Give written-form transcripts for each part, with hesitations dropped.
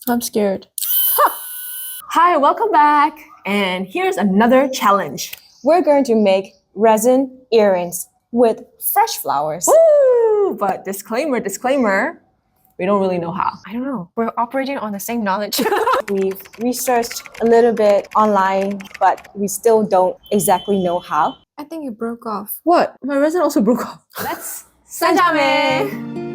I'm scared. Hi, welcome back. And here's another challenge. We're going to make resin earrings with fresh flowers. Woo! But disclaimer, we don't really know how. I don't know. We're operating on the same knowledge. We've researched a little bit online, but we still don't exactly know how. I think it broke off. What? My resin also broke off. That's Senn Ja Mel.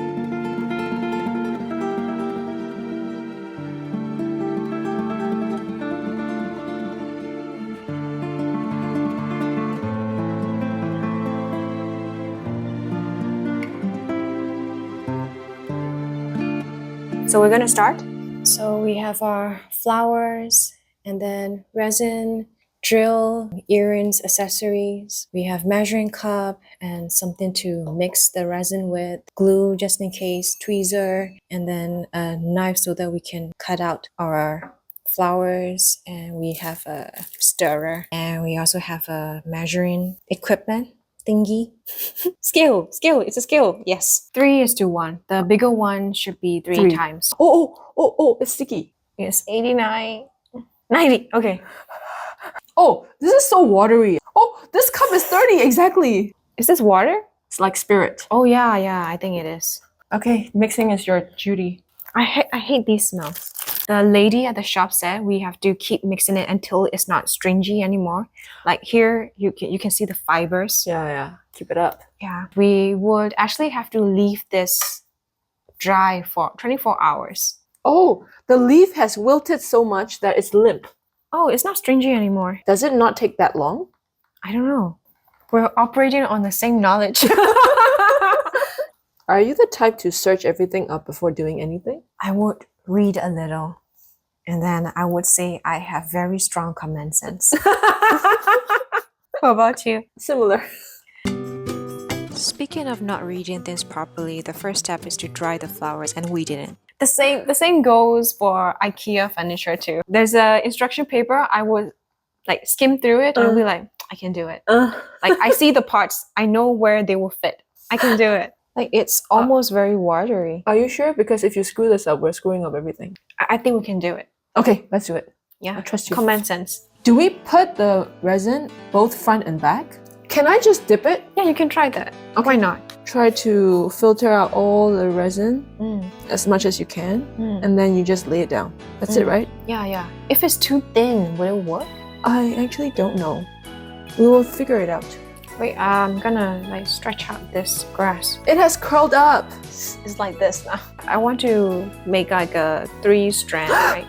So we're gonna start. So we have our flowers and then resin, drill, earrings, accessories. We have measuring cup and something to mix the resin with, glue just in case, tweezer, and then a knife so that we can cut out our flowers. And we have a stirrer, and we also have a measuring equipment thingy. Scale, it's a scale. Yes, 3:1. The bigger one should be three times. Oh, it's sticky. It's 89, 90. Okay. Oh, this is so watery. Oh, this cup is 30 exactly. Is this water? It's like spirit. Oh yeah, I think it is. Okay, mixing is your duty. I hate these smells. The lady at the shop said we have to keep mixing it until it's not stringy anymore. Like here, you can see the fibers. Yeah. Keep it up. Yeah. We would actually have to leave this dry for 24 hours. Oh, the leaf has wilted so much that it's limp. Oh, it's not stringy anymore. Does it not take that long? I don't know. We're operating on the same knowledge. Are you the type to search everything up before doing anything? I would read a little, and then I would say I have very strong common sense. What about you? Similar. Speaking of not reading things properly, the first step is to dry the flowers, and we didn't. The same goes for IKEA furniture too. There's a instruction paper. I would like skim through it and be like, I can do it. Like I see the parts. I know where they will fit. I can do it. Like it's almost very watery. Are you sure? Because if you screw this up, we're screwing up everything. I think we can do it. Okay, let's do it. Yeah, I trust you. Common sense. Do we put the resin both front and back? Can I just dip it? Yeah, you can try that. Okay. Why not? Try to filter out all the resin as much as you can, and then you just lay it down. That's it, right? Yeah. If it's too thin, will it work? I actually don't know. We will figure it out. Wait, I'm gonna like stretch out this grass. It has curled up. It's like this now. I want to make like a 3-strand, right?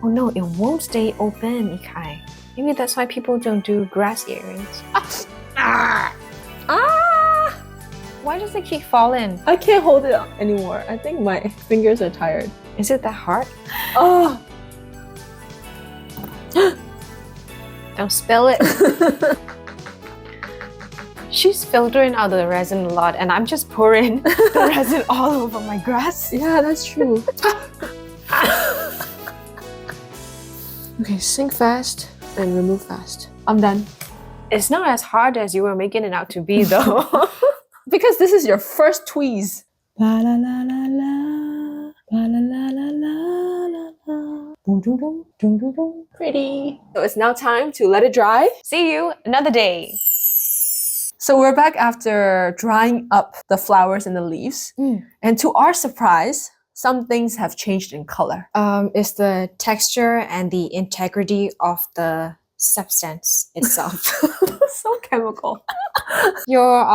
Oh no, it won't stay open, Ikai. Maybe that's why people don't do grass earrings. Why does it keep falling? I can't hold it up anymore. I think my fingers are tired. Is it that hard? Oh! Don't spill it. She's filtering out the resin a lot, and I'm just pouring the resin all over my grass. Yeah, that's true. Okay, sink fast and remove fast. I'm done. It's not as hard as you were making it out to be, though. Because this is your first tweeze. La la la la la, la la la la la la la. Boom, boom, boom, boom, boom, boom. Pretty. So it's now time to let it dry. See you another day. So we're back after drying up the flowers and the leaves. And to our surprise, some things have changed in color. It's the texture and the integrity of the substance itself. So chemical. Your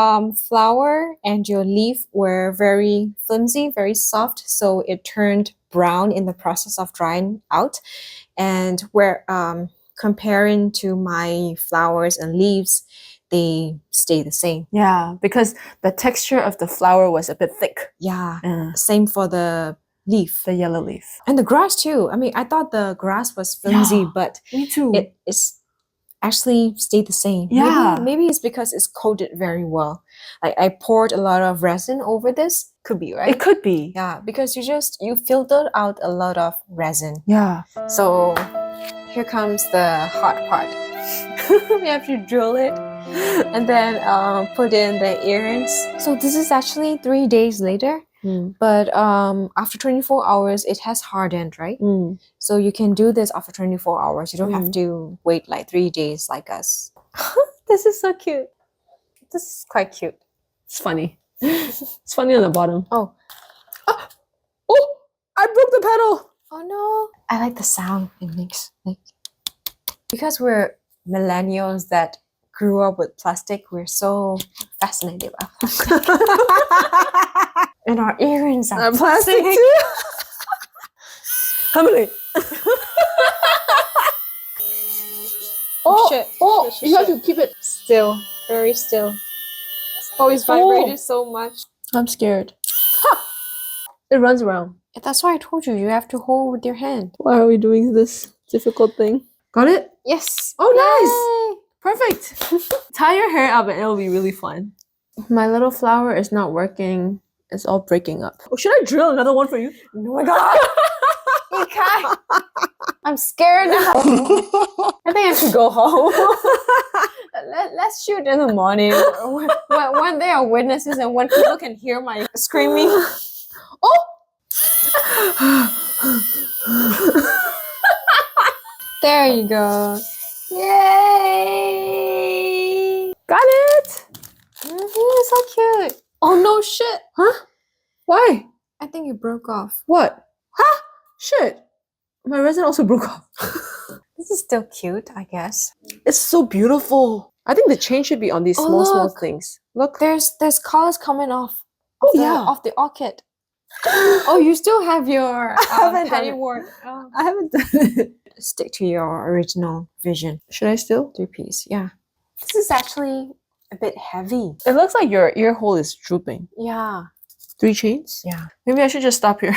flower and your leaf were very flimsy, very soft, so it turned brown in the process of drying out. And where comparing to my flowers and leaves, they stay the same. Yeah, because the texture of the flower was a bit thick. Yeah, same for the leaf. The yellow leaf. And the grass too. I mean, I thought the grass was flimsy, but me too. It's actually stayed the same. Yeah. Maybe it's because it's coated very well. Like I poured a lot of resin over this. Could be, right? It could be. Yeah, because you filtered out a lot of resin. Yeah. So here comes the hard part. We have to drill it And then put in the earrings. So this is actually 3 days later. But after 24 hours, it has hardened, right? So you can do this after 24 hours. You don't have to wait like 3 days like us. This is so cute. This is quite cute. It's funny. It's funny on the bottom. Oh. Oh! I broke the petal! Oh no. I like the sound it makes. Like, because we're millennials that grew up with plastic, we're so fascinated by plastic. And our earrings are Plastic too? How many? Oh shit. Oh! Shit, You have shit. to keep it. Still. Very still. Oh, it's vibrated so much. I'm scared. Ha! It runs around. That's why I told you, you have to hold with your hand. Why are we doing this difficult thing? Got it? Yes. Oh, nice! Perfect. Tie your hair up and it'll be really fun. My little flower is not working. It's all breaking up. Oh, should I drill another one for you? Oh my god. Okay. I'm scared now. I think I should go home. Let's shoot in the morning when there are witnesses and when people can hear my screaming. Oh! There you go. Yay! Got it! So cute. Oh no shit. Huh? Why? I think it broke off. What? Huh? Shit. My resin also broke off. This is still cute, I guess. It's so beautiful. I think the chain should be on these Oh, small look. things. Look. There's colors coming off. Oh, the, yeah. Off the orchid. Oh, you still have your haven't done it. pennyworth. Oh. I haven't done it. Stick to your original vision. Should I still? 3-piece, yeah. This is actually a bit heavy. It looks like your ear hole is drooping. Yeah. 3 chains? Yeah. Maybe I should just stop here.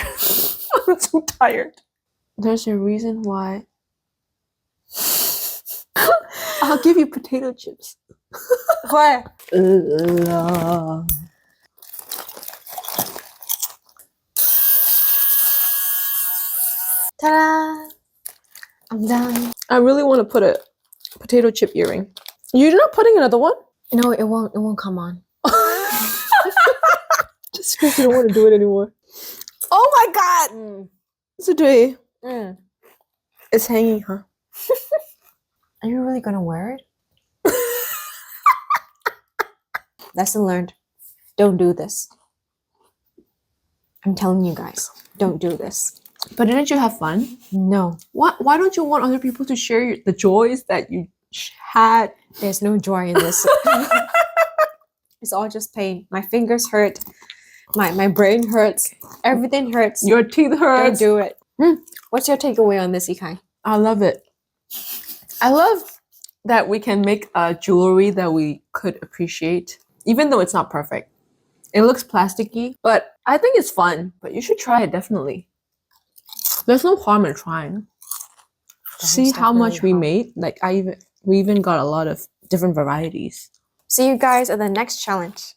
I'm so tired. There's a reason why. I'll give you potato chips. Where? Ta-da! I'm done. I really want to put a potato chip earring. You're not putting another one? No, it won't come on. Just because you don't want to do it anymore. Oh my god! Today, it's hanging, huh? Are you really gonna wear it? Lesson learned. Don't do this. I'm telling you guys, don't do this. But didn't you have fun? No. Why don't you want other people to share the joys that you had? There's no joy in this. It's all just pain. My fingers hurt. My brain hurts. Everything hurts. Your teeth hurt. Don't do it. What's your takeaway on this, Ikai? I love it. I love that we can make a jewelry that we could appreciate, even though it's not perfect. It looks plasticky, but I think it's fun. But you should try it, definitely. There's no harm in trying. See how much we made? Like we even got a lot of different varieties. See you guys at the next challenge.